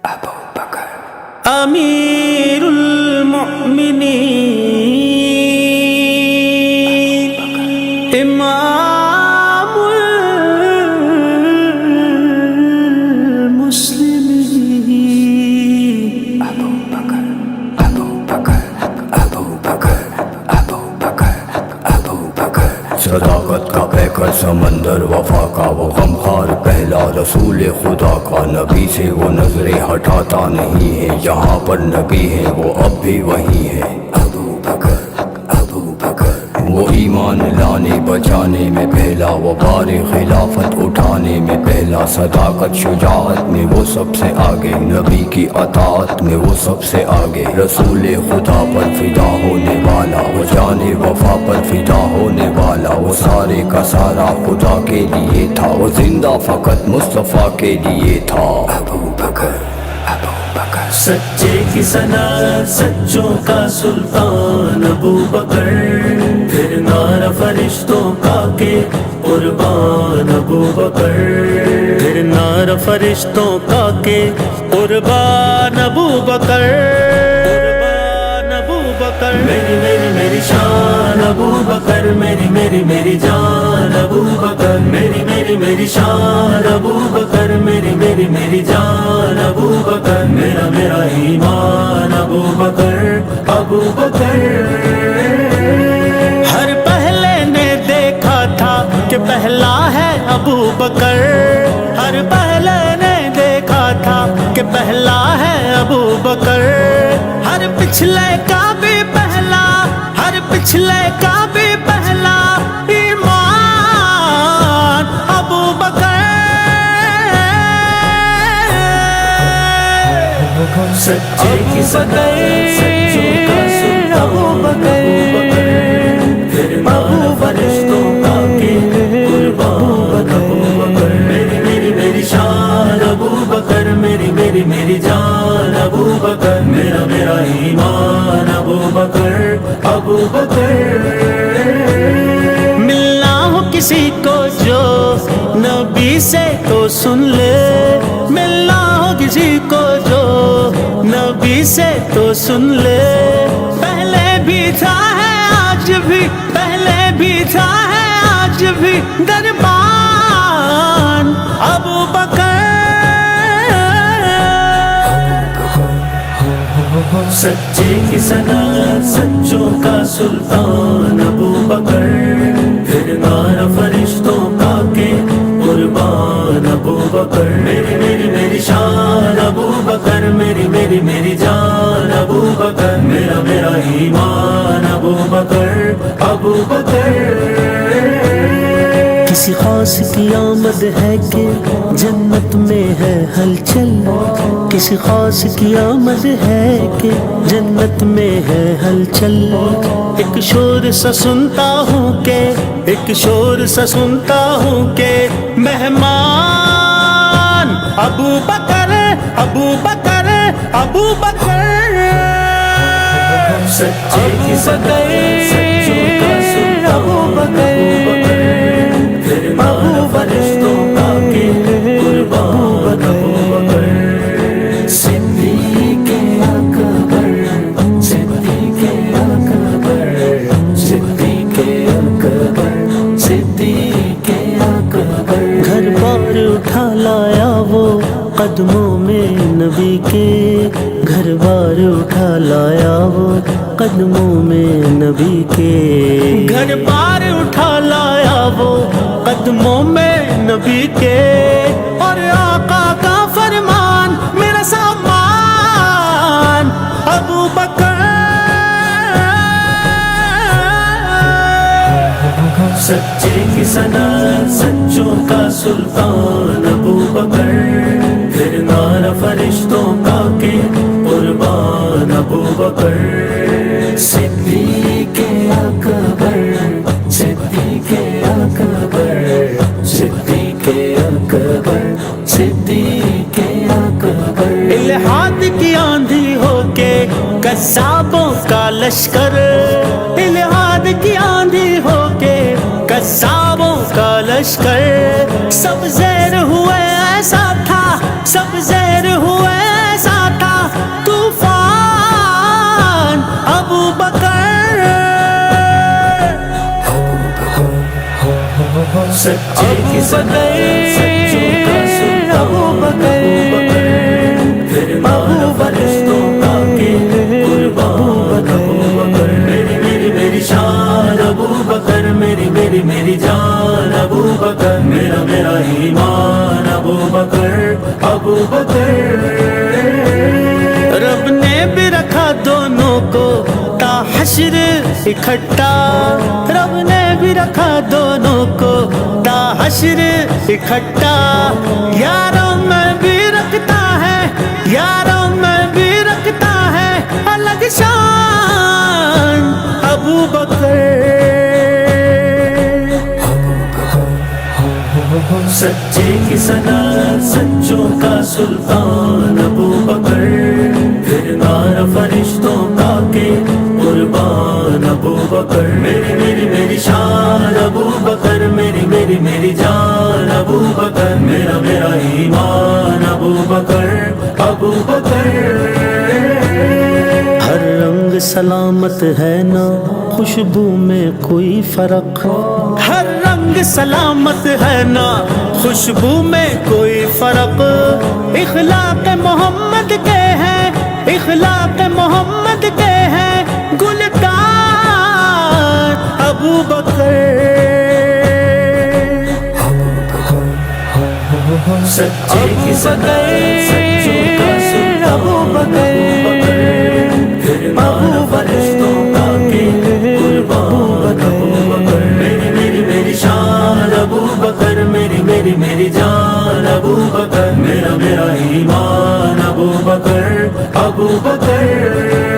ابو بکر امیر المؤمنین امام المسلمین ابو بکر ابو بکر ابو بکر ابو بکر ابو بکر صداقت کا پیکر سمندر وفا کا وہ غمخوار پہلا رسول خدا کا نبی سے وہ نظریں ہٹاتا نہیں ہے یہاں پر نبی ہے وہ اب بھی وہی ہے ابو بکر ابو بکر وہ ایمان لانے بچانے میں پہلا وہ بار خلافت اٹھانے میں پہلا صداقت شجاعت میں وہ سب سے آگے نبی کی اطاعت میں وہ سب سے آگے رسول خدا پر فدا ہونے والا وہ جان وفا پر فدا ہونے والا وہ سارے کا سارا خدا کے لیے تھا وہ زندہ فقط مصطفیٰ کے لیے تھا ابو بکر ابو بکر سچے کی صنعت سچوں کا سلطان ابو بکر پھر نعرہ فرشتوں کا کہ قربان ابو بکر پھر نعرہ فرشتوں کا کہ قربان ابو بکر قربان ابو بکر میری میری میری شان ابو بکر میری میری میری جان ابو بکر میری میری میری شان ابو بکر میری میری میری جان ابو بکر میرا میرا ایمان ابو بکر ابو بکر ہر پہلے نے دیکھا تھا کہ پہلا ہے ابو بکر ہر پہلے نے دیکھا تھا کہ پہلا ہے ابو بکر ہر پچھلے کا بھی پہلا ہر پچھلے کا بھی پہلا ایمان ابو بکر سچے کی صداقت سچوں کا سلطان ابو بکر پھر نعرہ فرشتوں کا کہ قربان ابو بکر میری میری میری شان ابو بکر میری میری میری جان ابو بکر میرا میرا ایمان ابو بکر ابو بکر ملنا ہو کسی کو جو نبی سے تو سن لے ملنا ہو کسی کو جو نبی سے تو سن لے پہلے بھی تھا ہے آج بھی پہلے بھی تھا ہے آج بھی دربان ابو بکر سچے کی صنعت سچوں کا سلطان ابو بکر پھر نعرہ فرشتوں کا کہ قربان ابو بکر میری میری میری شان ابو بکر میری میری میری جان ابو بکر میرا میرا ایمان ابو بکر ابو بکر کسی خاص کی آمد ہے کہ جنت میں ہے ہلچل کسی خاص کی آمد ہے کہ جنت میں ہے ہلچل ایک شور سا سنتا ہوں کہ ایک شور سا سنتا ہوں کہ مہمان ابو بکر ابو بکر ابو بکر سچے کی صداقت سچوں کا سلطان ابو بکر پھر نعرہ فرشتوں کا کہ قربان ابو بکر صدیق اکبر صدیق اکبر صدیق اکبر صدیق اکبر گھر بار اٹھا لایا وہ قدموں میں نبی کے گھر بار اٹھا لایا وہ قدموں میں نبی کے گھر بار اٹھا لایا وہ قدموں میں نبی کے اور آقا کا فرمان میرا سامان ابو بکر سچے کی صنعت سچوں کا سلطان ابو بکر پھر نعرہ فرشتوں کا کہ قربان ابو بکر صدیق اکبر صدیق اکبر صدیق اکبر صدیق اکبر الہاد کی آندھی ہو کے قصابوں کا لشکر الہاد کی آندھی ہو کے قصابوں کا لشکر سب زیر ہوئے ایسا تھا سب زیر ہوئے سچے کی صدر سچوں کا سلطان ابو بکر پھر نار فرشتوں کا کے قربان ابو بکر میری میری میری شان ابو بکر میری میری میری جان ابو بکر میرا میرا ایمان ابو بکر ابو بکر رب نے بھی رکھا دونوں کو تا حشر اکٹھا رب نے بھی رکھا دونوں کو تا حشر اکٹھا یاروں میں بھی رکھتا ہے یاروں میں بھی رکھتا ہے الگ شان ابو بکر سچے کی صدر سچوں کا سلطان ابو بکر پھر نار فرشتوں کا کے قربان ابو بکر میری میری میری شان ابو بکر میری میری میری جان ابو بکر میرا میرا ایمان ابو بکر ابو بکر ہر رنگ سلامت ہے نا خوشبو میں کوئی فرق ہر رنگ سلامت ہے نا خوشبو میں کوئی فرق اخلاق محمد کے ہیں اخلاق محمد کے ہیں گلکار ابو بکر سچے کی صدر سچوں کا سلطان ابو بکر پھر نار فرشتوں کا کے قربان ابو بکر میری میری میری شان ابو بکر میری میری میری جان ابو بکر میرا میرا ایمان ابو بکر ابو بکر